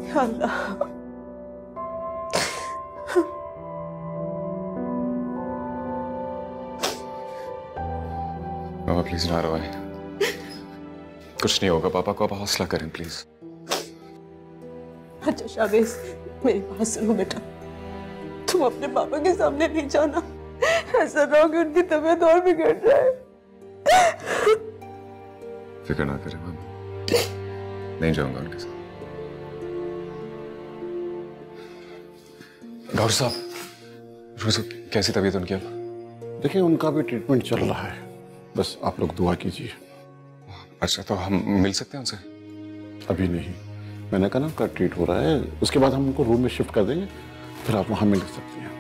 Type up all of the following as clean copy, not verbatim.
या अल्लाह। पापा प्लीज ना रोए, कुछ नहीं होगा। पापा को आप हौसला करें प्लीज। अच्छा शाबेज, मेरी बात सुनो बेटा, तुम अपने पापा के सामने नहीं जाना। ऐसा ना हो कि उनकी तबीयत और बिगड़ जाए। फिक्र ना करें मम्मी, नहीं जाऊंगा उनके साथ। डॉक्टर साहब, कैसी तबीयत उनकी अब? देखिए, उनका भी ट्रीटमेंट चल रहा है, बस आप लोग दुआ कीजिए। अच्छा, तो हम मिल सकते हैं उनसे? अभी नहीं, मैंने कहा ना उनका ट्रीट हो रहा है, उसके बाद हम उनको रूम में शिफ्ट कर देंगे, फिर आप वहां मिल सकती हैं।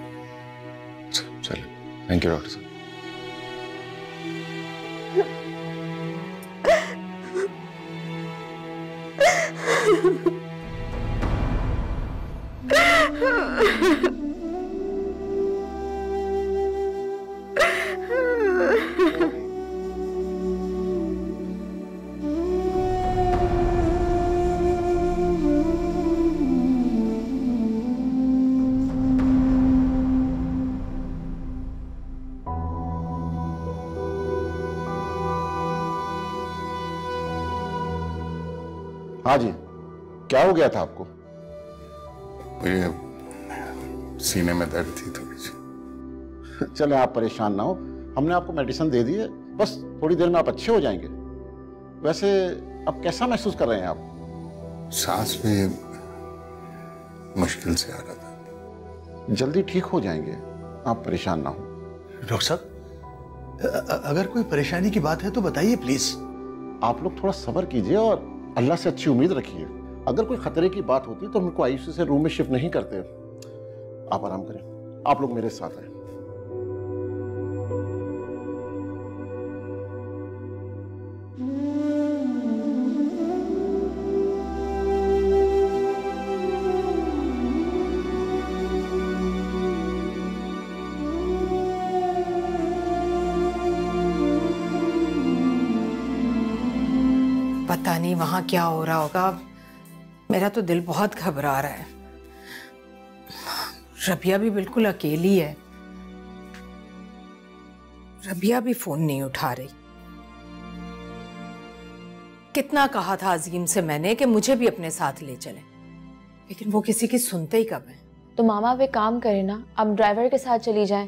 चलिए, थैंक यू डॉक्टर साहब। हाँ जी, क्या हो गया था आपको? मुझे सीने में दर्द थी थोड़ी सी। चले, आप परेशान ना हो, हमने आपको मेडिसिन दे दी है, बस थोड़ी देर में आप अच्छे हो जाएंगे। वैसे अब कैसा महसूस कर रहे हैं आप? सांस में मुश्किल से आ रहा था। जल्दी ठीक हो जाएंगे, आप परेशान ना हो। डॉक्टर साहब, अगर कोई परेशानी की बात है तो बताइए प्लीज। आप लोग थोड़ा सब्र कीजिए और अल्लाह से अच्छी उम्मीद रखिए। अगर कोई खतरे की बात होती तो हमको आईसीयू से रूम में शिफ्ट नहीं करते। आप आराम करें, आप लोग मेरे साथ आए। पता नहीं वहां क्या हो रहा होगा, मेरा तो दिल बहुत घबरा रहा है। रबिया भी बिल्कुल अकेली है, रबिया भी फोन नहीं उठा रही। कितना कहा था अजीम से मैंने कि मुझे भी अपने साथ ले चले, लेकिन वो किसी की सुनते ही कब है। तो मामा वे काम करे ना, अब ड्राइवर के साथ चली जाएं।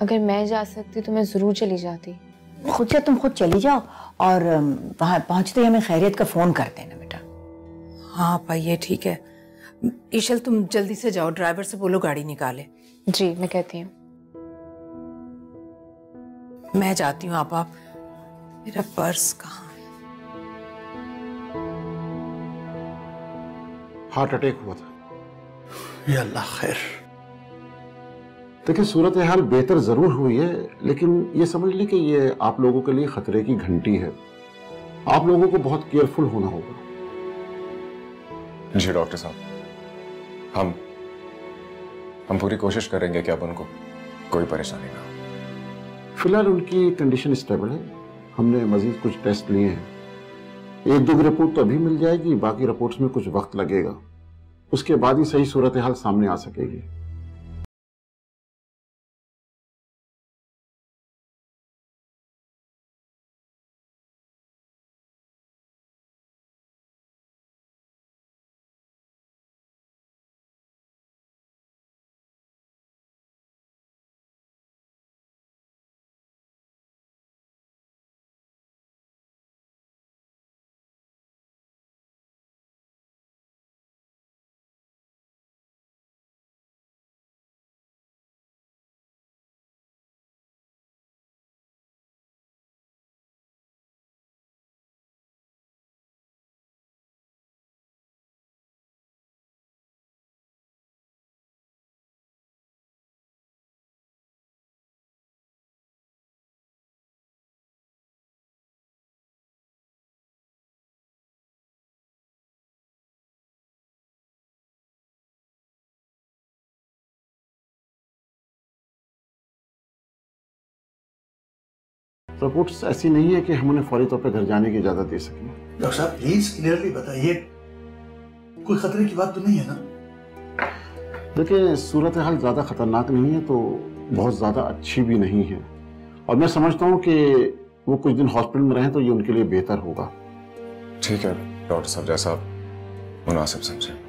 अगर मैं जा सकती तो मैं जरूर चली जाती। खुद से तुम खुद चली जाओ और वहां पहुंचते ही हमें खैरियत का फोन कर देना बेटा। हाँ पाई, ये ठीक है। ईशल तुम जल्दी से जाओ, ड्राइवर से बोलो गाड़ी निकाले। जी मैं कहती हूँ। मैं जाती हूँ आपा, मेरा पर्स कहाँ है? हार्ट अटैक हुआ था। या अल्लाह खैर। देखिए, सूरत हाल बेहतर जरूर हुई है, लेकिन ये समझ लें कि ये आप लोगों के लिए खतरे की घंटी है। आप लोगों को बहुत केयरफुल होना होगा। जी डॉक्टर साहब, हम पूरी कोशिश करेंगे कि अब उनको कोई परेशानी ना हो। फिलहाल उनकी कंडीशन स्टेबल है, हमने मजीद कुछ टेस्ट लिए हैं। एक दो रिपोर्ट तो अभी मिल जाएगी, बाकी रिपोर्ट्स में कुछ वक्त लगेगा, उसके बाद ही सही सूरत हाल सामने आ सकेगी। रिपोर्ट्स ऐसी नहीं है कि हम उन्हें फौरी तौर पर घर जाने की इजाजत दे सकें। डॉक्टर साहब प्लीज क्लियरली बताइए, कोई खतरे की बात तो नहीं है ना? देखिए, सूरत हाल ज़्यादा खतरनाक नहीं है तो बहुत ज़्यादा अच्छी भी नहीं है, और मैं समझता हूँ कि वो कुछ दिन हॉस्पिटल में रहें तो ये उनके लिए बेहतर होगा। ठीक है डॉक्टर साहब, जैसा मुनासिब समझे।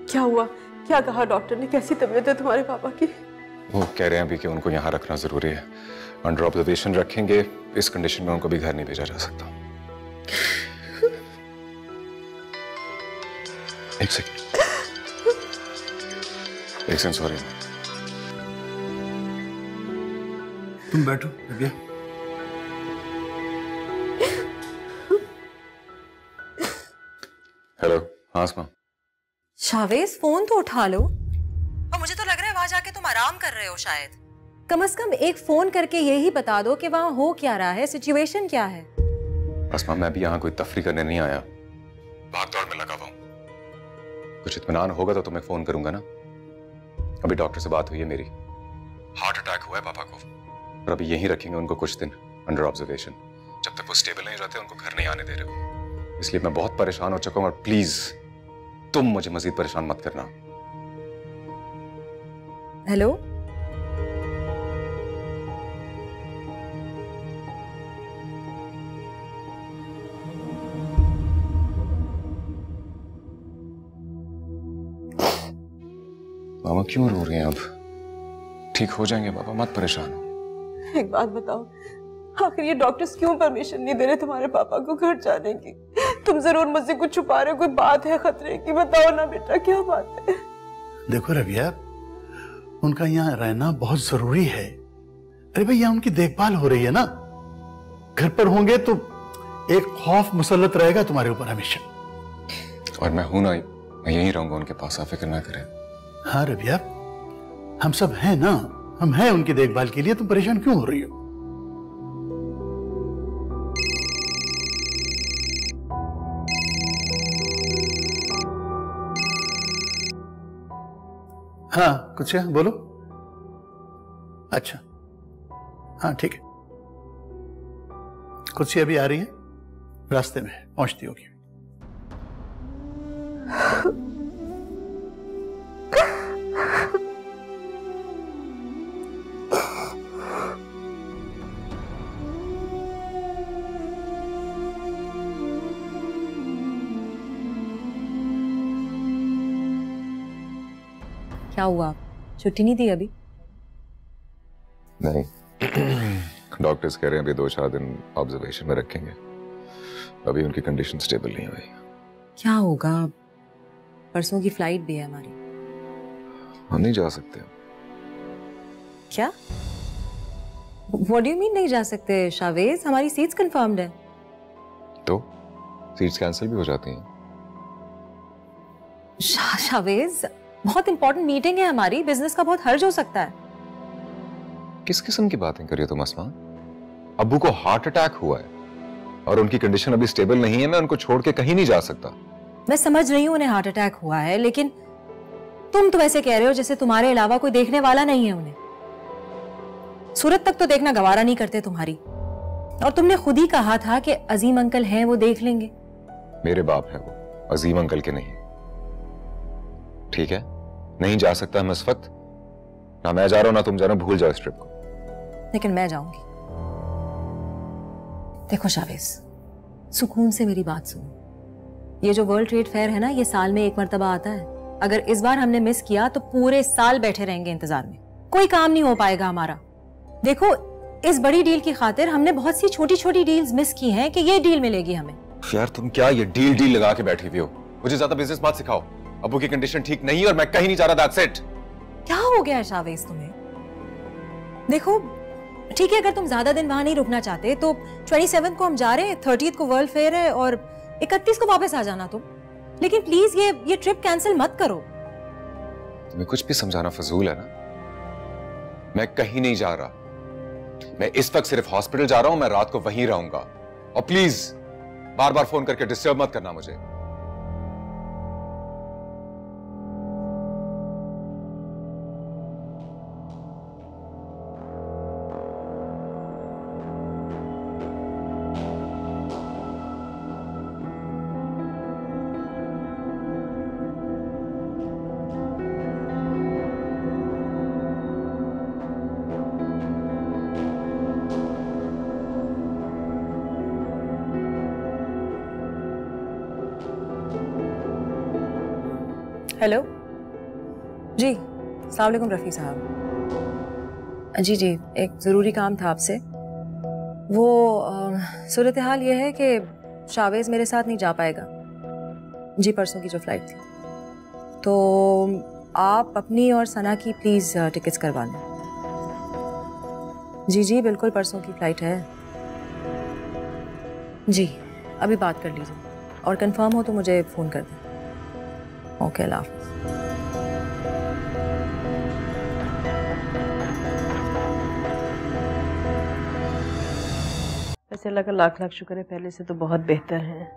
क्या हुआ? क्या कहा डॉक्टर ने? कैसी तबीयत है तुम्हारे पापा की? वो कह रहे हैं अभी कि उनको यहाँ रखना जरूरी है, अंडर ऑब्जर्वेशन रखेंगे। इस कंडीशन में उनको भी घर नहीं भेजा जा सकता। एक सेकंड सॉरी। तुम बैठो रबिया। हेलो, हाँ आसमा। शावेज फोन तो उठा लो। और मुझे तो लग रहा है वहां जाके तुम आराम कर रहे हो शायद। कम से कम एक फोन करके यही बता दो कि वहां हो क्या रहा है, सिचुएशन क्या है। आसमा, मैं भी यहाँ कोई तफरी करने नहीं आया, भाग दौड़ में लगा हुआ हूं। कुछ इत्मीनान होगा तो तुम्हें फोन करूंगा ना। अभी डॉक्टर से बात हुई है मेरी, हार्ट अटैक हुआ है पापा को, और अभी यहीं रखेंगे उनको कुछ दिन अंडर ऑब्जर्वेशन। जब तक वो स्टेबल नहीं रहते उनको घर नहीं आने दे रहे हो। इसलिए मैं बहुत परेशान हो चुका हूं, और प्लीज तुम मुझे मजीद परेशान मत करना। हेलो, मामा क्यों रो रहे हैं? अब ठीक हो जाएंगे पापा, मत परेशान हो। एक बात बताओ, आखिर ये डॉक्टर्स क्यों परमिशन नहीं दे रहे तुम्हारे पापा को घर जाने की? तुम जरूर मुझसे कुछ छुपा रहे हो, कोई बात है खतरे की? बताओ ना बेटा, क्या बात है? देखो रबिया, उनका यहाँ रहना बहुत जरूरी है। अरे भाई, यहाँ उनकी देखभाल हो रही है ना। घर पर होंगे तो एक खौफ मुसल्लत रहेगा तुम्हारे ऊपर हमेशा। और मैं हूं ना, मैं यहीं रहूंगा उनके पास, आप फिक्र ना करें। हाँ रबिया, हम सब हैं ना, हम हैं उनकी देखभाल के लिए। तुम परेशान क्यों हो रही हो? हाँ कुछ है, बोलो। अच्छा, हाँ ठीक है। कुछ अभी आ रही है, रास्ते में पहुंचती होगी। क्या हुआ? छुट्टी नहीं दी अभी? नहीं, डॉक्टर्स कह रहे हैं अभी 2-4 दिन ऑब्जर्वेशन में रखेंगे। अभी उनकी कंडीशन स्टेबल नहीं हुई। क्या होगा? परसों की फ्लाइट भी है हमारी। हम नहीं जा सकते। क्या? What do you mean नहीं जा सकते शावेज? हमारी सीट्स कंफर्म्ड है। तो सीट्स कैंसिल भी हो जाती हैं। शावेज, बहुत इंपॉर्टेंट मीटिंग है हमारी, बिजनेस का बहुत हर्ज हो सकता है। किस किस्म की बातें कर रही हो तुम आसमा? अब्बू को हार्ट अटैक हुआ है और उनकी कंडीशन अभी स्टेबल नहीं है। मैं उनको छोड़ के कहीं नहीं जा सकता। मैं समझ रही हूँ उन्हें हार्ट अटैक हुआ है, लेकिन तुम तो ऐसे कह रहे हो जैसे तुम्हारे अलावा कोई देखने वाला नहीं है उन्हें। सूरत तक तो देखना गवारा नहीं करते तुम्हारी। और तुमने खुद ही कहा था कि अजीम अंकल हैं, वो देख लेंगे। मेरे बाप है वो, अजीम अंकल के नहीं। ठीक है, नहीं जा सकता मैं इस वक्त। ना मैं जा रहा हूं ना तुम जा रहे हो, भूल जाओ इस ट्रिप को। लेकिन मैं जाऊंगी। देखो शावेज, सुकून से मेरी बात सुनो। ये जो वर्ल्ड ट्रेड फेयर है ना, ये साल में एक मर्तबा आता है। अगर इस बार हमने मिस किया तो पूरे साल बैठे रहेंगे इंतजार में, कोई काम नहीं हो पाएगा हमारा। देखो, इस बड़ी डील की खातिर हमने बहुत सी छोटी छोटी डील्स मिस की हैं कि ये डील मिलेगी हमें। यार तुम क्या ये डील लगा के बैठी हुई हो? मुझे ज्यादा बिजनेस मत सिखाओ। अब्बू की कंडीशन ठीक नहीं है और मैं कहीं नहीं जा रहा। That's it. क्या हो गया है शावेज तुम्हें? देखो ठीक है, अगर तुम ज्यादा दिन वहां नहीं रुकना चाहते तो 27 को हम जा रहे हैं, 30th को वर्ल्ड फेयर है और 31 को वापस आ जाना तुम। लेकिन प्लीज ये ट्रिप कैंसिल मत करो। तुम्हें कुछ भी समझाना फजूल है ना। मैं कहीं नहीं जा रहा, मैं इस वक्त सिर्फ हॉस्पिटल जा रहा हूं, मैं रात को वहीं रहूंगा। और प्लीज बार बार फोन करके डिस्टर्ब मत करना मुझे। हेलो जी, अस्सलाम वालेकुम रफ़ी साहब। जी जी, एक ज़रूरी काम था आपसे। वो सूरत हाल ये है कि शावेज़ मेरे साथ नहीं जा पाएगा जी, परसों की जो फ़्लाइट थी। तो आप अपनी और सना की प्लीज़ टिकट्स करवा लें। जी जी बिल्कुल, परसों की फ़्लाइट है जी। अभी बात कर लीजिए और कंफर्म हो तो मुझे फ़ोन कर दें। ओके, अल्लाह हाफ़िज़। वैसे अल्लाह का लाख लाख शुक्र है, पहले से तो बहुत बेहतर है।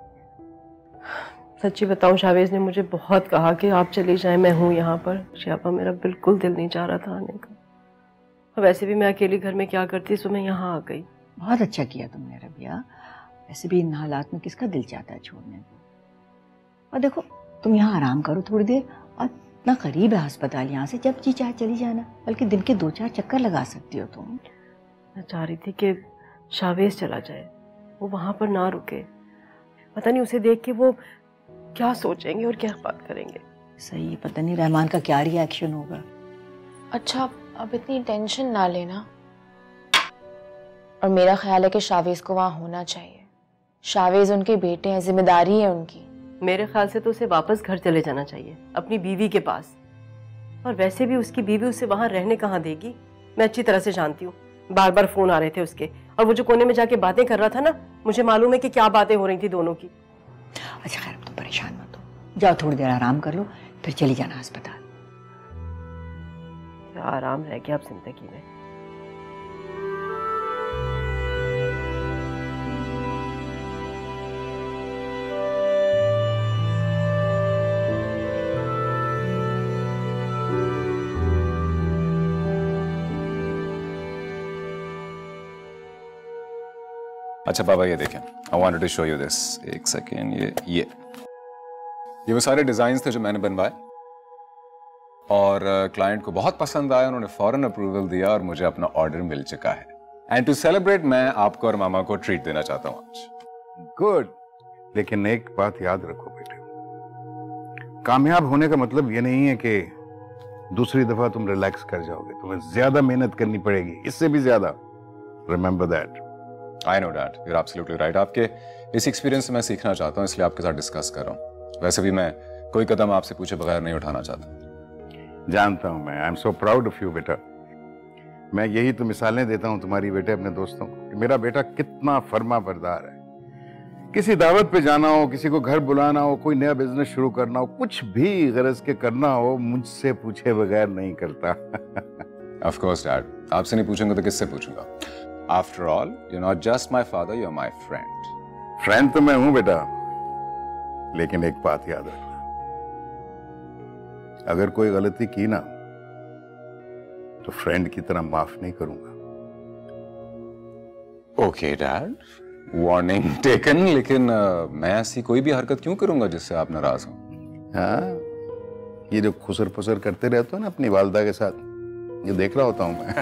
सच्ची बताऊं, शावेज ने मुझे बहुत कहा कि आप चली जाएं, मैं हूं यहाँ पर। शियापा, मेरा बिल्कुल दिल नहीं चाह रहा था आने का। वैसे भी मैं अकेली घर में क्या करती, सो मैं यहाँ आ गई। बहुत अच्छा किया तुमने रबिया। वैसे भी इन हालात में किसका दिल चाहता है छोड़ने को। और देखो, तुम यहाँ आराम करो थोड़ी देर, और इतना करीब है अस्पताल यहाँ से, जब जी चाहे चली जाना। बल्कि दिन के 2-4 चक्कर लगा सकती हो तुम। मैं चाह रही थी कि शावेज चला जाए, वो वहां पर ना रुके। पता नहीं उसे देख के वो क्या सोचेंगे और क्या बात करेंगे। सही, पता नहीं रहमान का क्या रिएक्शन होगा। अच्छा, अब इतनी टेंशन ना लेना। और मेरा ख्याल है कि शावेज को वहां होना चाहिए। शावेज उनके बेटे हैं, जिम्मेदारी है उनकी। मेरे ख्याल से तो उसे वापस घर चले जाना चाहिए, अपनी बीवी के पास। और वैसे भी उसकी बीवी उसे वहां रहने कहाँ देगी, मैं अच्छी तरह से जानती हूँ। बार बार फोन आ रहे थे उसके, और वो जो कोने में जाके बातें कर रहा था ना, मुझे मालूम है कि क्या बातें हो रही थी दोनों की। अच्छा खैर, तुम परेशान मत हो, जाओ थोड़ी देर आराम कर लो, फिर चली जाना अस्पताल। क्या आराम रह गया अब जिंदगी में। अच्छा पापा, ये देखें, I wanted to show you this. एक सेकेंड, ये वो सारे डिजाइन थे जो मैंने बनवाए, और क्लाइंट को बहुत पसंद आया। उन्होंने फौरन अप्रूवल दिया और मुझे अपना ऑर्डर मिल चुका है। एंड टू सेलिब्रेट, मैं आपको और मामा को ट्रीट देना चाहता हूँ आज। गुड। लेकिन एक बात याद रखो बेटे, कामयाब होने का मतलब ये नहीं है कि दूसरी दफा तुम रिलैक्स कर जाओगे। तुम्हें ज्यादा मेहनत करनी पड़ेगी, इससे भी ज्यादा। Remember that. I know dad, you are absolutely right. आपके इस एक्सपीरियंस से मैं सीखना चाहता हूँ, इसलिए आपके साथ डिस्कस कर रहा हूँ। वैसे भी मैं कोई कदम आपसे पूछे बगैर नहीं उठाना चाहता। जानता हूं मैं। I am so proud of you बेटा। मैं यही तो मिसालें देता हूं तुम्हारी बेटे अपने दोस्तों को, कि मेरा बेटा कितना फर्मा बरदार है। किसी दावत पे जाना हो, किसी को घर बुलाना हो, कोई नया बिजनेस शुरू करना हो, कुछ भी गरज के करना हो, मुझसे पूछे बगैर नहीं करता। ऑफ कोर्स डैड, आपसे नहीं पूछूंगा तो किससे पूछूंगा। After all, you not just my father, you are my friend. Friend तो मैं हूं बेटा, लेकिन एक बात याद रखना, अगर कोई गलती की ना तो फ्रेंड की तरह माफ नहीं करूंगा। Okay dad, warning taken. लेकिन मैं ऐसी कोई भी हरकत क्यों करूंगा जिससे आप नाराज हो? हाँ, ये जो खुसर फुसर करते रहते हो ना अपनी वालदा के साथ, ये देख रहा होता हूं मैं।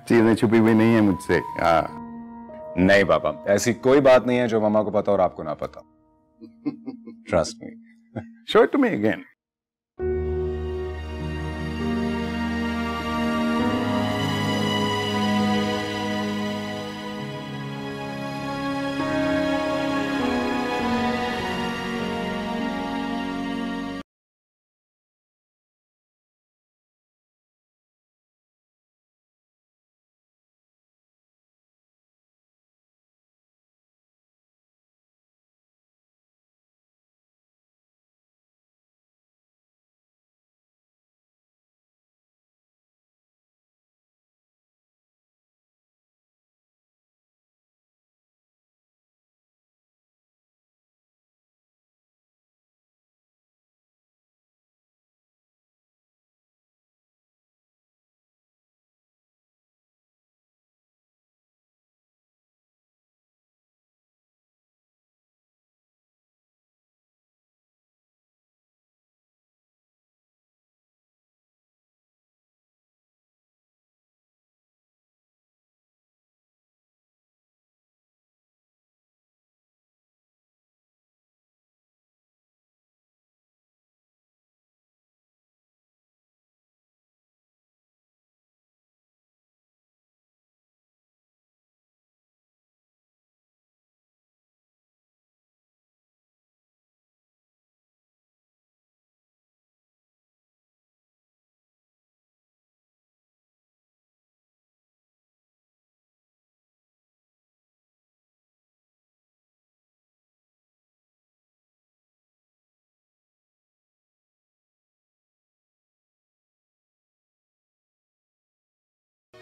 चीजें छुपी हुई नहीं है मुझसे। हाँ। नहीं पापा, ऐसी कोई बात नहीं है जो मामा को पता और आपको ना पता। Trust me. Show it to me again.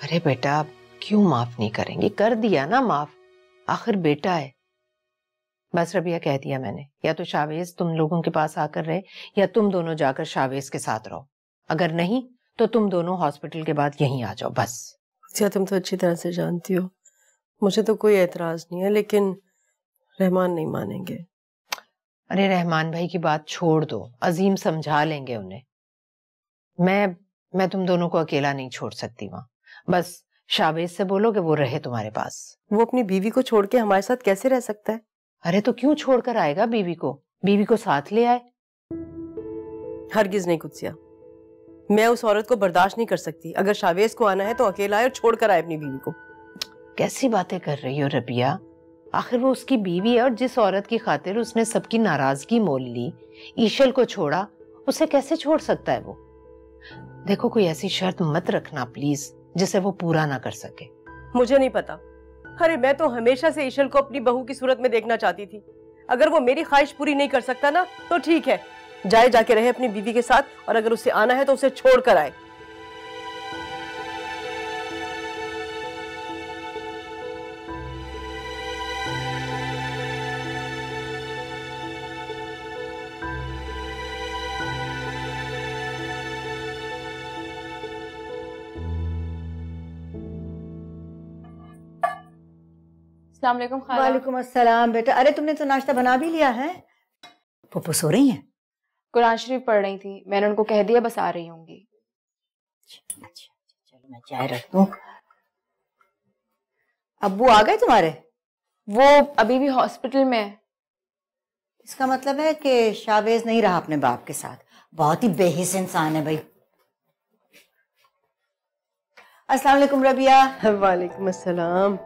अरे बेटा क्यों माफ नहीं करेंगे, कर दिया ना माफ, आखिर बेटा है। बस रबिया कह दिया मैंने, या तो शावेज तुम लोगों के पास आकर रहे या तुम दोनों जाकर शावेज के साथ रहो, अगर नहीं तो तुम दोनों हॉस्पिटल के बाद यहीं आ जाओ बस। क्या तुम तो अच्छी तरह से जानती हो, मुझे तो कोई एतराज नहीं है, लेकिन रहमान नहीं मानेंगे। अरे रहमान भाई की बात छोड़ दो, अजीम समझा लेंगे उन्हें। मैं तुम दोनों को अकेला नहीं छोड़ सकती वहां, बस शावेज से बोलो कि वो रहे तुम्हारे पास। वो अपनी बीवी को छोड़ के हमारे साथ कैसे रह सकता है? अरे तो क्यों छोड़कर आएगा बीवी को साथ ले आए। हरगिज नहीं कुत्सिया, मैं उस औरत को बर्दाश्त नहीं कर सकती। अगर शावेज को आना है तो अकेला आए और छोड़कर आए अपनी बीवी को। कैसी बातें कर रही हो रबिया, आखिर वो उसकी बीवी है और जिस औरत की खातिर उसने सबकी नाराजगी मोल ली, ईशल को छोड़ा, उसे कैसे छोड़ सकता है वो। देखो कोई ऐसी शर्त मत रखना प्लीज जिसे वो पूरा ना कर सके। मुझे नहीं पता, अरे मैं तो हमेशा से ईशल को अपनी बहू की सूरत में देखना चाहती थी। अगर वो मेरी ख्वाहिश पूरी नहीं कर सकता ना तो ठीक है, जाके रहे अपनी बीवी के साथ, और अगर उसे आना है तो उसे छोड़ कर आए। अस्सलाम वालेकुम खाला। वालेकुम अस्सलाम बेटा। अरे तुमने तो नाश्ता बना भी लिया है? पप्पू सो रही हैं? कुरान शरीफ पढ़ रही थी, मैंने उनको कह दिया बस आ रही होंगी। अच्छा चलो मैं चाय रख दूं। अब्बू आ गए तुम्हारे? वो अभी भी हॉस्पिटल में है। इसका मतलब है कि शावेज नहीं रहा अपने बाप के साथ। बहुत ही बेहिस इंसान है भाई। अस्सलाम वालेकुम रबिया। वालेकुम अस्सलाम।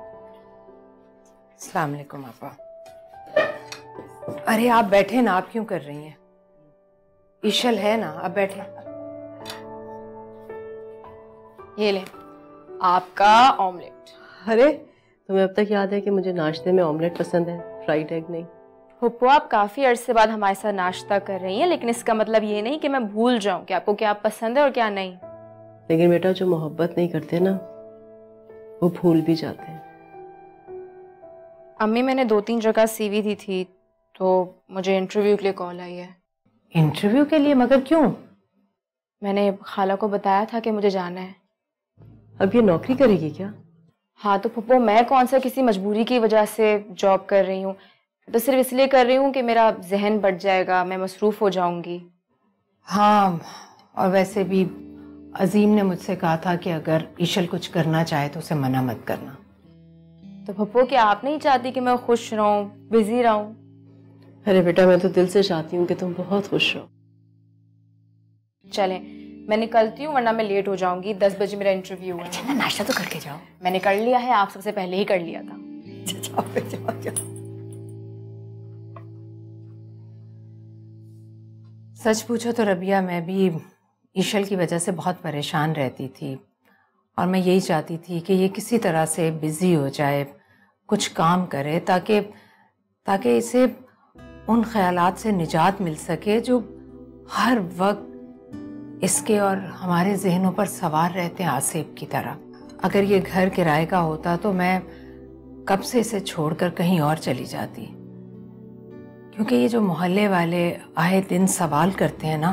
अस्सलाम वालेकुम आपा। अरे आप बैठे ना, आप क्यों कर रही हैं? ईशल है ना, आप बैठे। ये ले आपका ऑमलेट। अरे तुम्हें अब तक याद है कि मुझे नाश्ते में ऑमलेट पसंद है, फ्राइड एग नहीं। हुप्पो आप काफी अरसे बाद हमारे साथ नाश्ता कर रही हैं, लेकिन इसका मतलब ये नहीं कि मैं भूल जाऊं कि आपको क्या पसंद है और क्या नहीं। लेकिन बेटा जो मोहब्बत नहीं करते ना वो भूल भी जाते हैं। अम्मी मैंने 2-3 जगह सीवी दी थी तो मुझे इंटरव्यू के लिए कॉल आई है। इंटरव्यू के लिए? मगर क्यों? मैंने खाला को बताया था कि मुझे जाना है। अब ये नौकरी करेगी क्या? हाँ तो पप्पो मैं कौन सा किसी मजबूरी की वजह से जॉब कर रही हूँ, तो सिर्फ इसलिए कर रही हूँ कि मेरा जहन बढ़ जाएगा, मैं मसरूफ हो जाऊंगी। हाँ और वैसे भी अजीम ने मुझसे कहा था कि अगर ईशल कुछ करना चाहे तो उसे मना मत करना। तो पप्पो क्या आप नहीं चाहती कि मैं खुश रहूं, बिजी रहूं? अरे बेटा मैं तो दिल से चाहती हूँ कि तुम बहुत खुश रहो। चलें मैं निकलती हूँ वरना मैं लेट हो जाऊंगी। 10 बजे मेरा इंटरव्यू है। अच्छा नाश्ता तो करके जाओ। मैंने कर लिया है, आप सबसे पहले ही कर लिया था। जाओ। सच पूछो तो रबिया मैं भी ईशल की वजह से बहुत परेशान रहती थी और मैं यही चाहती थी कि ये किसी तरह से बिजी हो जाए, कुछ काम करे ताकि इसे उन ख्यालात से निजात मिल सके जो हर वक्त इसके और हमारे जहनों पर सवार रहते हैं आसिफ की तरह। अगर ये घर किराए का होता तो मैं कब से इसे छोड़कर कहीं और चली जाती, क्योंकि ये जो मोहल्ले वाले आए दिन सवाल करते हैं ना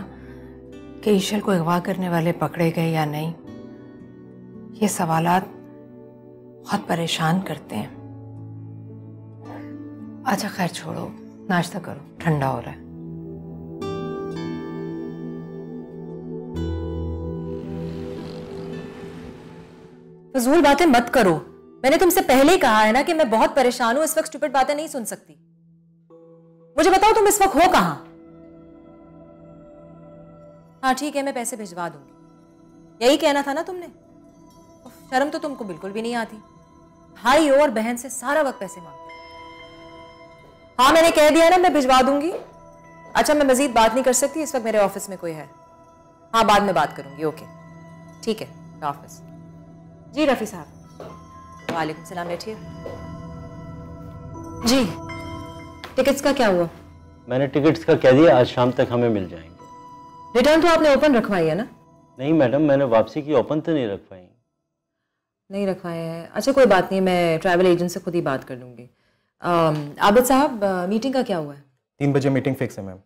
कि ईशल को अगवा करने वाले पकड़े गए या नहीं, ये सवालात बहुत परेशान करते हैं। अच्छा खैर छोड़ो, नाश्ता करो, ठंडा हो रहा है। फजूल बातें मत करो, मैंने तुमसे पहले ही कहा है ना कि मैं बहुत परेशान हूं, इस वक्त स्टूपिड बातें नहीं सुन सकती। मुझे बताओ तुम इस वक्त हो कहां? हाँ ठीक है मैं पैसे भिजवा दूंगी, यही कहना था ना तुमने। शर्म तो तुमको बिल्कुल भी नहीं आती, भाई और बहन से सारा वक्त पैसे मांगते। हाँ मैंने कह दिया ना मैं भिजवा दूंगी। अच्छा मैं मजीद बात नहीं कर सकती, इस वक्त मेरे ऑफिस में कोई है। हाँ बाद में बात करूंगी। ओके ठीक है, ऑफिस। जी रफी साहब। वालेकुम सलाम, बैठिए। जी टिकट्स का क्या हुआ? मैंने टिकट्स का कह दिया, आज शाम तक हमें मिल जाएंगे। रिटर्न तो आपने ओपन रखवाई है ना? नहीं मैडम, मैंने वापसी की ओपन तो नहीं रखवाई। नहीं रखवाए हैं। अच्छा कोई बात नहीं, मैं ट्रैवल एजेंट से खुद ही बात कर लूँगी। आबिद साहब, मीटिंग का क्या हुआ है? 3 बजे मीटिंग फिक्स है मैम।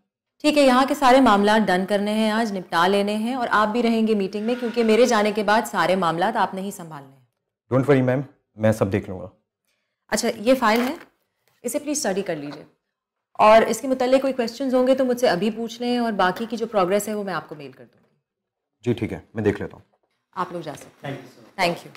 ठीक है, यहाँ के सारे मामला डन करने हैं, आज निपटा लेने हैं, और आप भी रहेंगे मीटिंग में क्योंकि मेरे जाने के बाद सारे मामला आपने ही संभालने हैं। डोंट वरी मैम, मैं सब देख लूँगा। अच्छा ये फाइल है, इसे प्लीज़ स्टडी कर लीजिए, और इसके मुताल्लिक कोई क्वेश्चंस होंगे तो मुझसे अभी पूछ लें, और बाकी की जो प्रोग्रेस है वो मैं आपको मेल कर दूँगी। जी ठीक है, मैं देख लेता हूँ। आप लोग जा सकते हैं। Thank you.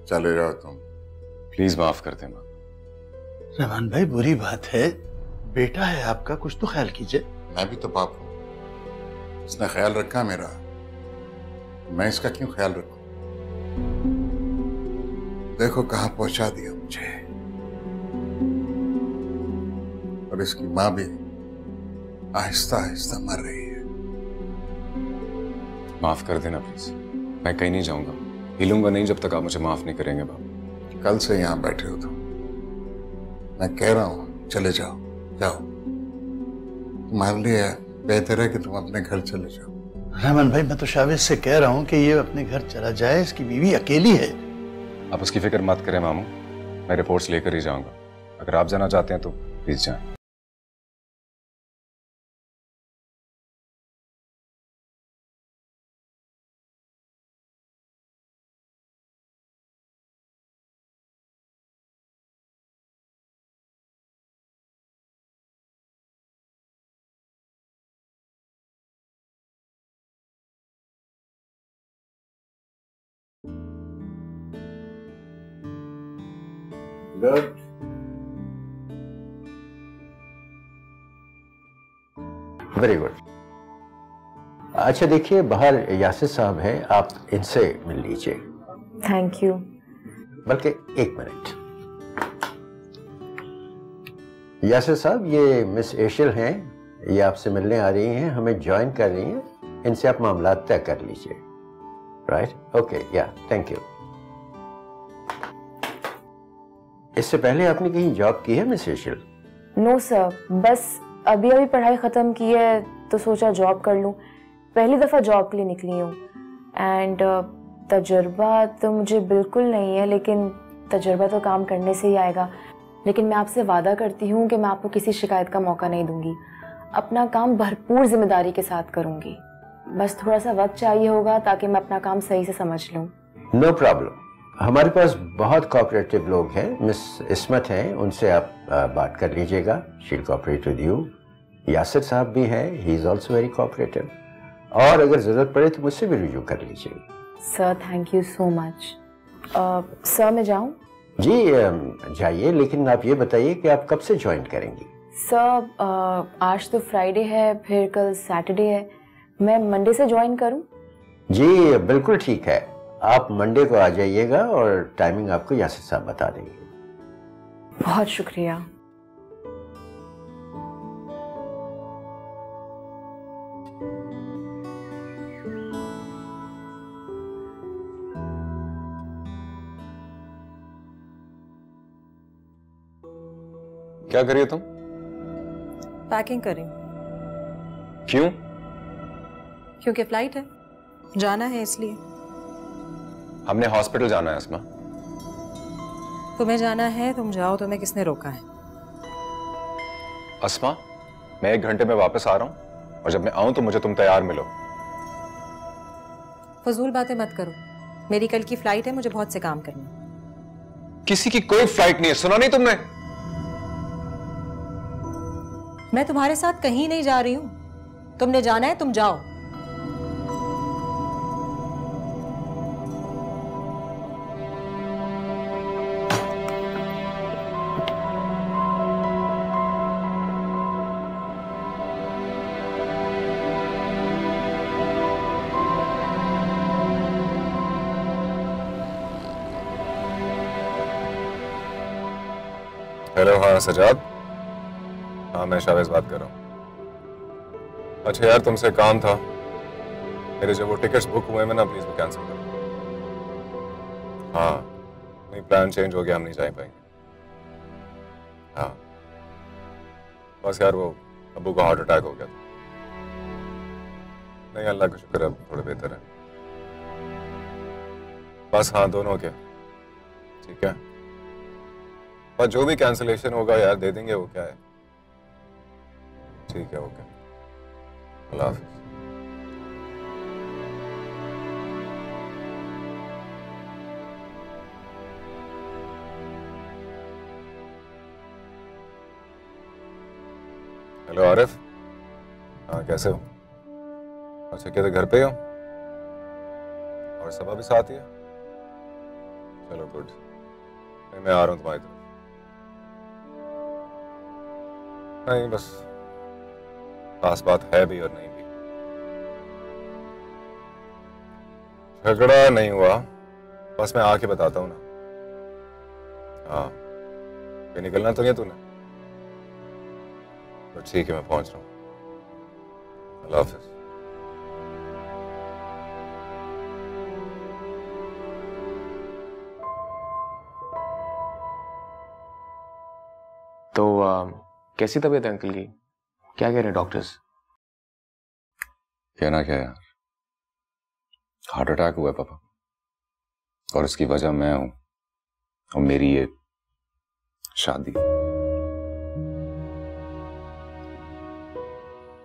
चले जाओ तुम। प्लीज माफ कर दे माँ। रहमान भाई बुरी बात है, बेटा है आपका, कुछ तो ख्याल कीजिए। मैं भी तो बाप हूं, इसने ख्याल रखा मेरा, मैं इसका क्यों ख्याल रखूं? देखो कहां पहुंचा दिया मुझे, और इसकी मां भी आहिस्ता आहिस्ता मर रही है। माफ कर देना प्लीज, मैं कहीं नहीं जाऊंगा, हिलूंगा नहीं जब तक आप मुझे माफ नहीं करेंगे बाबा। कल से यहां बैठे हो तुम, मैं कह रहा हूं चले जाओ, जाओ। तुम्हारे लिए बेहतर है कि तुम अपने घर चले जाओ। रहमान भाई मैं तो शावेद से कह रहा हूँ कि ये अपने घर चला जाए, इसकी बीवी अकेली है। आप उसकी फिक्र मत करें मामू, मैं रिपोर्ट्स लेकर ही जाऊंगा। अगर आप जाना चाहते हैं तो प्लीज जाएं। गुड। Very good. अच्छा देखिए, बाहर यासिर साहब हैं, आप इनसे मिल लीजिए। Thank you. बल्कि एक मिनट। यासिर साहब, ये मिस एशिल हैं, ये आपसे मिलने आ रही हैं, हमें ज्वाइन कर रही हैं, इनसे आप मामला तय कर लीजिए। राइट, ओके, या थैंक यू। इससे पहले आपने कहीं जॉब की है मिस एशिल? नो सर, बस अभी अभी पढ़ाई ख़त्म की है तो सोचा जॉब कर लूँ। पहली दफ़ा जॉब के लिए निकली हूँ, एंड तजुर्बा तो मुझे बिल्कुल नहीं है, लेकिन तजुर्बा तो काम करने से ही आएगा। लेकिन मैं आपसे वादा करती हूँ कि मैं आपको किसी शिकायत का मौका नहीं दूंगी, अपना काम भरपूर जिम्मेदारी के साथ करूँगी। बस थोड़ा सा वक्त चाहिए होगा ताकि मैं अपना काम सही से समझ लूँ। नो प्रॉब्लम, हमारे पास बहुत कोऑपरेटिव लोग हैं। मिस इस्मत हैं, उनसे आप बात कर लीजिएगा, she will cooperate with you. Yasir साहब भी हैं, he is also very cooperative, और अगर जरूरत पड़े तो मुझसे भी रिव्यू कर लीजिए। Sir thank you so much. Sir मैं जाऊँ? जी जाइए, लेकिन आप ये बताइए कि आप कब से ज्वाइन करेंगी? सर आज तो फ्राइडे है, फिर कल सैटरडे है, मैं मंडे से ज्वाइन करूँ? जी बिल्कुल ठीक है, आप मंडे को आ जाइएगा और टाइमिंग आपको यासिर साहब बता देंगे। बहुत शुक्रिया। क्या करिए तुम? पैकिंग करें। क्यों? क्योंकि फ्लाइट है, जाना है इसलिए। हमने हॉस्पिटल जाना है अस्मा। तुम्हें जाना है, तुम जाओ, तुम्हें किसने रोका है? अस्मा, मैं 1 घंटे में वापस आ रहा हूं, और जब मैं आऊं तो मुझे तुम तैयार मिलो। फजूल बातें मत करो, मेरी कल की फ्लाइट है, मुझे बहुत से काम करना है। किसी की कोई फ्लाइट नहीं है, सुना नहीं तुमने? मैं तुम्हारे साथ कहीं नहीं जा रही हूं, तुमने जाना है, तुम जाओ। हेलो, हाँ सजाद। हाँ मैं शावेज बात कर रहा हूँ। अच्छा यार, तुमसे काम था, मेरे जो वो टिकट्स बुक हुए हैं ना, प्लीज वो कैंसिल करो। हाँ नहीं, प्लान चेंज हो गया, हम नहीं जा पाएंगे। हाँ बस यार वो अब्बू को हार्ट अटैक हो गया था। नहीं अल्लाह का शुक्र अब थोड़े बेहतर है। बस हाँ दोनों के ठीक है। पर जो भी कैंसिलेशन होगा यार दे देंगे, वो क्या है। ठीक है ओके, अल्लाह हाफिज। हेलो आरिफ, हाँ कैसे हो? अच्छा क्या घर पे हो? और सबा भी साथ ही है? चलो गुड, मैं आ रहा हूँ तुम्हारी तरफ। नहीं बस खास बात है भी और नहीं भी। झगड़ा नहीं हुआ, बस मैं आके बताता हूँ ना। हाँ कहीं निकलना तो नहीं है तूने? तो ठीक है मैं पहुंच रहा हूँ। अल्लाह हाफिज। तो कैसी तबीयत है अंकल की? क्या कह रहे हैं डॉक्टर्स? कहना क्या यार, हार्ट अटैक हुआ है पापा, और इसकी वजह मैं हूं और मेरी ये शादी।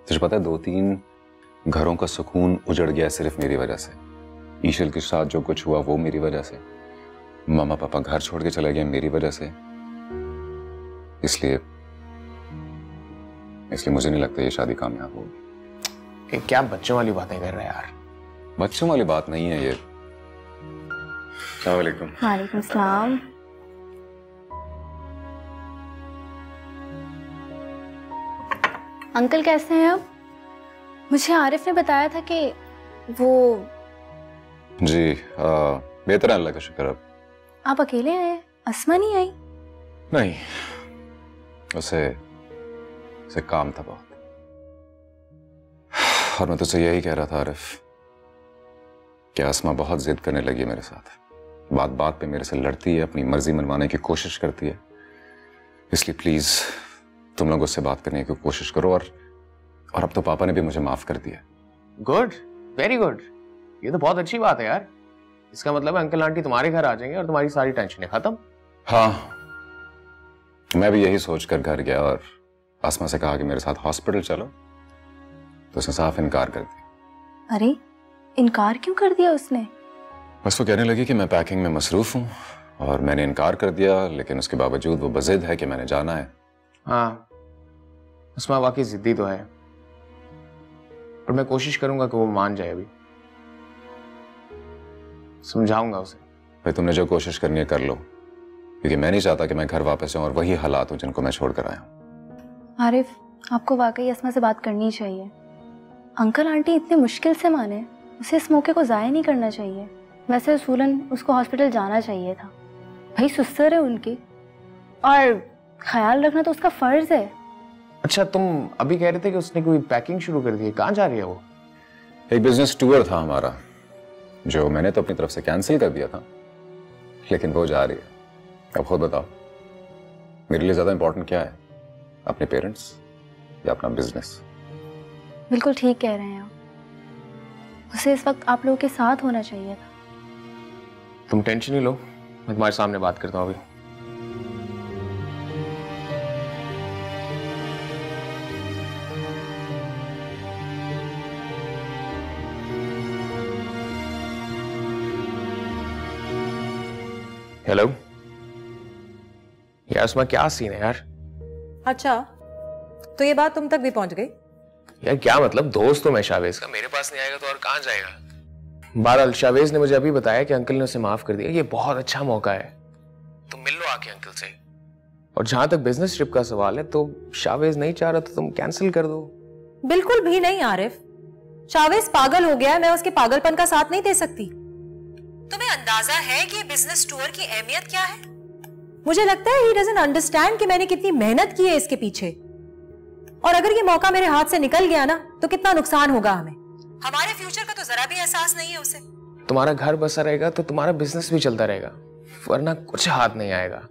तुझे पता है 2-3 घरों का सुकून उजड़ गया सिर्फ मेरी वजह से। ईशल के साथ जो कुछ हुआ वो मेरी वजह से। मामा पापा घर छोड़ के चले गए मेरी वजह से। इसलिए मुझे नहीं लगता ये शादी कामयाब होगी। क्या बच्चों वाली बातें कर रहे हैं यार? बच्चों वाली बात नहीं है ये। अस्सलाम वालेकुम। वालेकुम सलाम। अंकल कैसे हैं अब? मुझे आरिफ ने बताया था कि वो जी बेहतर है अल्लाह का शुक्र। अब आप अकेले आए, अस्मा नहीं आई? नहीं, उसे काम था बहुत। और मैं तुझसे यही कह रहा था आरिफ कि अस्मा बहुत जिद करने लगी है मेरे साथ। बात बात पे मेरे से लड़ती है, अपनी मर्जी मनवाने की कोशिश करती है। इसलिए प्लीज तुम लोग उससे बात करने की कोशिश करो। और अब तो पापा ने भी मुझे माफ कर दिया। Good, very good. ये तो बहुत अच्छी बात है यार। इसका मतलब है अंकल आंटी तुम्हारे घर आ जाएंगे और तुम्हारी सारी टेंशनें खत्म। हाँ मैं भी यही सोचकर घर गया और आसमा से कहा कि मेरे साथ हॉस्पिटल चलो, तो उसने साफ इनकार कर दिया। अरे इनकार क्यों कर दिया उसने? बस वो कहने लगी कि मैं पैकिंग में मसरूफ हूँ और मैंने इनकार कर दिया, लेकिन उसके बावजूद वो बजिद है कि मैंने जाना है। हाँ अस्मा वाकई जिद्दी तो है, और मैं कोशिश करूंगा कि वो मान जाए। अभी समझाऊंगा उसे। भाई तुमने जो कोशिश करनी है कर लो, क्योंकि मैं नहीं चाहता कि मैं घर वापस जाऊं और वही हालात हो जिनको मैं छोड़ कर आया हूं। आरिफ आपको वाकई अस्मा से बात करनी चाहिए। अंकल आंटी इतने मुश्किल से माने, उसे इस मौके को ज़ाया नहीं करना चाहिए। वैसे उसूलन उसको हॉस्पिटल जाना चाहिए था। भाई सुस्तर है उनकी, और ख्याल रखना तो उसका फर्ज है। अच्छा तुम अभी कह रहे थे कि उसने कोई पैकिंग शुरू कर दी है, कहाँ जा रही है वो? एक बिजनेस टूर था हमारा, जो मैंने तो अपनी तरफ से कैंसिल कर दिया था, लेकिन वो जा रही है। अब खुद बताओ मेरे लिए ज्यादा इंपॉर्टेंट क्या है, अपने पेरेंट्स या अपना बिजनेस? बिल्कुल ठीक कह रहे हैं आप। उसे इस वक्त आप लोगों के साथ होना चाहिए था। तुम टेंशन नहीं लो, मैं तुम्हारे सामने बात करता हूँ अभी। हेलो यार, उसमें क्या सीन है यार? अच्छा तो ये बात तुम तक भी पहुंच गई? यार क्या मतलब, दोस्त तो मैं शावेज का, मेरे पास नहीं आएगा तो और कहां जाएगा? बहरहाल शावेज ने मुझे अभी बताया कि अंकल ने उसे माफ कर दिया। ये बहुत अच्छा मौका है, तुम मिल लो आके अंकल से। और जहां तक बिजनेस ट्रिप का सवाल है, तो शावेज नहीं चाह रहा तो तुम कैंसिल कर दो। बिल्कुल भी नहीं आरिफ, शावेज पागल हो गया है, मैं उसके पागलपन का साथ नहीं दे सकती। तुम्हें अंदाजा है कि बिजनेस टूर की अहमियत क्या है? मुझे लगता है ही डजंट अंडरस्टैंड कि मैंने कितनी मेहनत की है इसके पीछे, और अगर ये मौका मेरे हाथ से निकल गया ना तो कितना नुकसान होगा हमें। हमारे फ्यूचर का तो जरा भी एहसास नहीं है उसे। तुम्हारा घर बसा रहेगा तो तुम्हारा बिजनेस भी चलता रहेगा, वरना कुछ हाथ नहीं आएगा।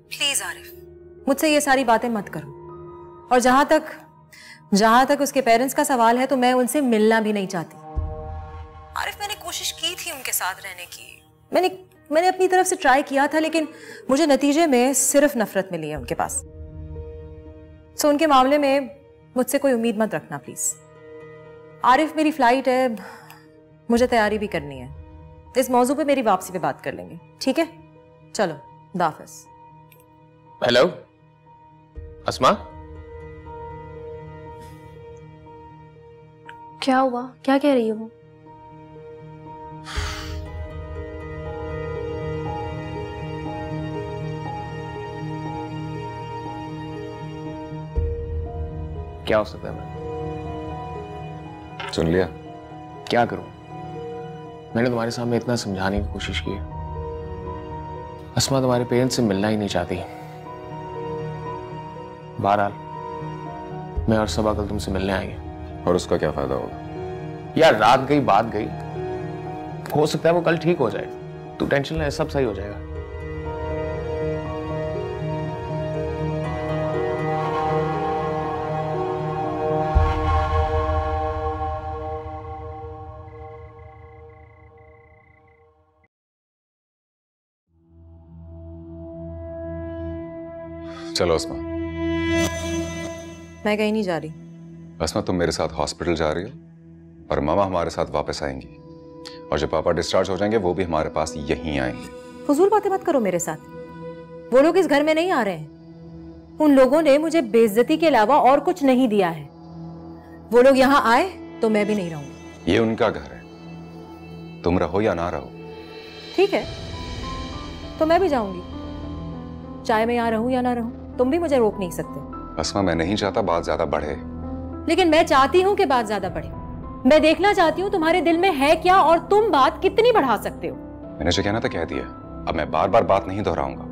प्लीज आरिफ, मुझसे ये सारी बातें मत करो। और जहां तक उसके पेरेंट्स का सवाल है तो मैं उनसे मिलना भी नहीं चाहती। आरिफ, मैंने कोशिश की थी उनके साथ रहने की, मैंने अपनी तरफ से ट्राई किया था, लेकिन मुझे नतीजे में सिर्फ नफरत मिली है उनके पास। सो उनके मामले में मुझसे कोई उम्मीद मत रखना प्लीज। आरिफ, मेरी फ्लाइट है, मुझे तैयारी भी करनी है। इस मौजू पे मेरी वापसी पे बात कर लेंगे, ठीक है? चलो, खुदा हाफिज़। हेलो अस्मा, क्या हुआ? क्या कह रही है वो? क्या हो सकता है? मैं सुन लिया। क्या करूं? मैंने तुम्हारे सामने इतना समझाने की कोशिश की है। अस्मा तुम्हारे पेरेंट्स से मिलना ही नहीं चाहती। बहरहाल मैं और सबा कल तुमसे मिलने आएंगे। और उसका क्या फायदा होगा? यार रात गई बात गई, हो सकता है वो कल ठीक हो जाए। तू टेंशन ले, सब सही हो जाएगा। चलो अस्मा। मैं कहीं नहीं जा रही। अस्मा, तुम मेरे साथ हॉस्पिटल जा रही हो और मामा हमारे साथ वापस आएंगी, और जब पापा डिस्चार्ज हो जाएंगे वो भी हमारे पास यहीं आएंगे। फजूल बातें मत करो मेरे साथ। वो लोग इस घर में नहीं आ रहे हैं। उन लोगों ने मुझे बेइज्जती के अलावा और कुछ नहीं दिया है। वो लोग यहाँ आए तो मैं भी नहीं रहूंगी। ये उनका घर है, तुम रहो या ना रहो। ठीक है, तो मैं भी जाऊंगी, चाहे मैं यहाँ रहूं या ना रहूं। तुम भी मुझे रोक नहीं सकते। अस्मा, मैं नहीं चाहता बात ज्यादा बढ़े। लेकिन मैं चाहती हूँ कि बात ज्यादा बढ़े। मैं देखना चाहती हूँ तुम्हारे दिल में है क्या और तुम बात कितनी बढ़ा सकते हो। मैंने जो कहना था कह दिया, अब मैं बार बार बात नहीं दोहराऊंगा।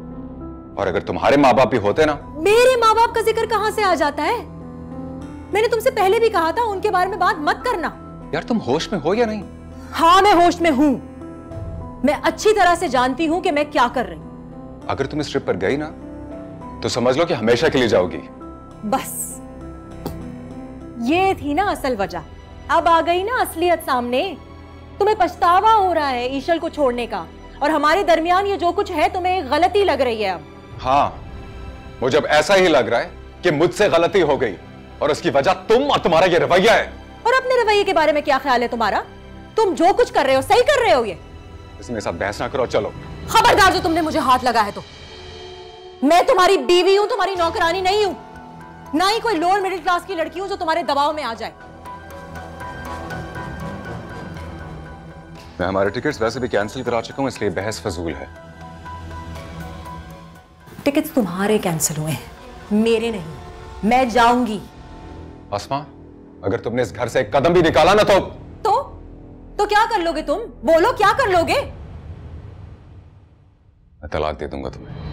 और अगर तुम्हारे माँ बाप भी होते ना। मेरे माँ बाप का जिक्र कहाँ से आ जाता है? मैंने तुमसे पहले भी कहा था उनके बारे में बात मत करना। यार तुम होश में हो या नहीं? हाँ, मैं होश में हूँ। मैं अच्छी तरह से जानती हूँ कि मैं क्या कर रही हूँ। अगर तुम इस ट्रिप पर गई ना तो समझ लो कि हमेशा के लिए जाओगी। बस ये थी ना असल वजह। अब आ गई ना असलियत सामने। तुम्हें पछतावा हो रहा है ईशल को छोड़ने का, और हमारे दरमियान ये जो कुछ है तुम्हें गलती लग रही है अब। हाँ, मुझे अब ऐसा ही लग रहा है कि मुझसे गलती हो गई, और उसकी वजह तुम और तुम्हारा ये रवैया है। और अपने रवैये के बारे में क्या ख्याल है तुम्हारा? तुम जो कुछ कर रहे हो सही कर रहे हो। ये इसमें साथ बहस ना करो, चलो। खबरदार जो तुमने मुझे हाथ लगा है तो। मैं तुम्हारी बीवी हूं, तुम्हारी नौकरानी नहीं हूं, ना ही कोई लोअर मिडिल क्लास की लड़की हूं जो तुम्हारे दबाव में आ जाए। मैं हमारे टिकट्स वैसे भी कैंसिल करा चुका हूं, इसलिए बहस फजूल है। टिकट्स तुम्हारे कैंसिल हुए हैं, मेरे नहीं। मैं जाऊंगी। अस्मा, अगर तुमने इस घर से एक कदम भी निकाला ना तो क्या कर लोगे तुम? बोलो, क्या कर लोगे? मैं तलाक दे दूंगा तुम्हें।